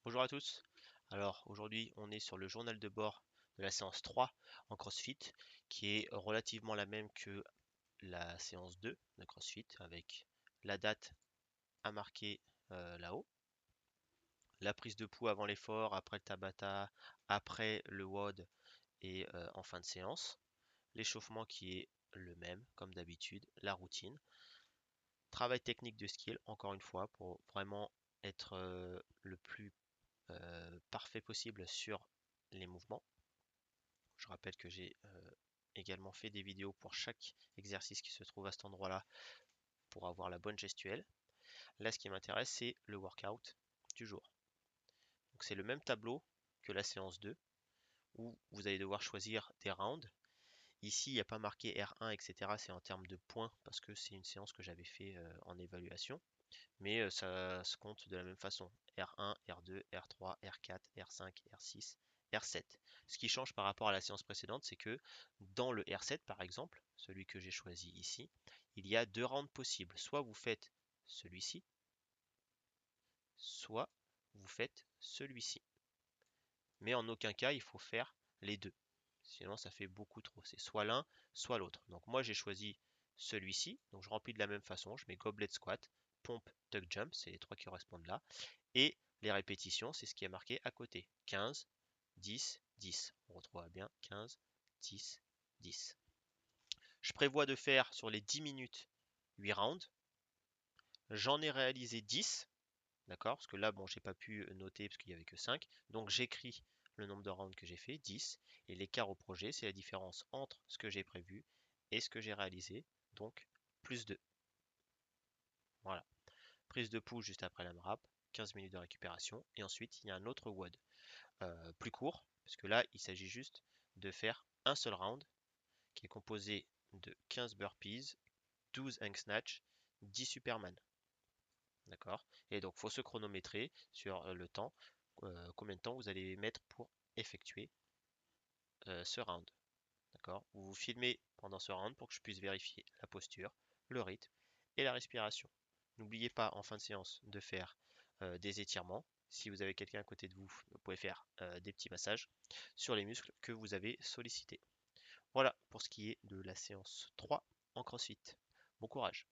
Bonjour à tous. Alors aujourd'hui, on est sur le journal de bord de la séance 3 en CrossFit, qui est relativement la même que la séance 2 de CrossFit, avec la date à marquer là-haut, la prise de pouls avant l'effort, après le Tabata, après le WOD et en fin de séance, l'échauffement qui est le même comme d'habitude, la routine, travail technique de skill, encore une fois, pour vraiment être le plus parfait possible sur les mouvements. Je rappelle que j'ai également fait des vidéos pour chaque exercice qui se trouve à cet endroit-là pour avoir la bonne gestuelle. Là, ce qui m'intéresse, c'est le workout du jour. Donc, c'est le même tableau que la séance 2 où vous allez devoir choisir des rounds. Ici, il n'y a pas marqué R1, etc. C'est en termes de points parce que c'est une séance que j'avais fait en évaluation. Mais ça se compte de la même façon. R1, R2, R3, R4, R5, R6, R7. Ce qui change par rapport à la séance précédente, c'est que dans le R7, par exemple, celui que j'ai choisi ici, il y a deux rounds possibles. Soit vous faites celui-ci, soit vous faites celui-ci. Mais en aucun cas, il faut faire les deux. Sinon, ça fait beaucoup trop. C'est soit l'un, soit l'autre. Donc moi, j'ai choisi celui-ci. Donc je remplis de la même façon. Je mets goblet squat, pompe, tuck jump. C'est les trois qui correspondent là. Et les répétitions, c'est ce qui est marqué à côté. 15, 10, 10. On retrouve bien 15, 10, 10. Je prévois de faire sur les 10 minutes 8 rounds. J'en ai réalisé 10, d'accord? Parce que là, bon, j'ai pas pu noter parce qu'il n'y avait que 5. Donc j'écris le nombre de rounds que j'ai fait, 10. Et l'écart au projet, c'est la différence entre ce que j'ai prévu et ce que j'ai réalisé. Donc plus 2. Voilà. Prise de pouls juste après la MRAP, 15 minutes de récupération. Et ensuite, il y a un autre WOD. Plus court, parce que là, il s'agit juste de faire un seul round qui est composé de 15 burpees, 12 hang snatch, 10 superman. D'accord? Et donc, il faut se chronométrer sur le temps, combien de temps vous allez mettre pour effectuer ce round. D'accord? Vous vous filmez pendant ce round pour que je puisse vérifier la posture, le rythme et la respiration. N'oubliez pas en fin de séance de faire des étirements. Si vous avez quelqu'un à côté de vous, vous pouvez faire des petits massages sur les muscles que vous avez sollicités. Voilà pour ce qui est de la séance 3 en CrossFit. Bon courage!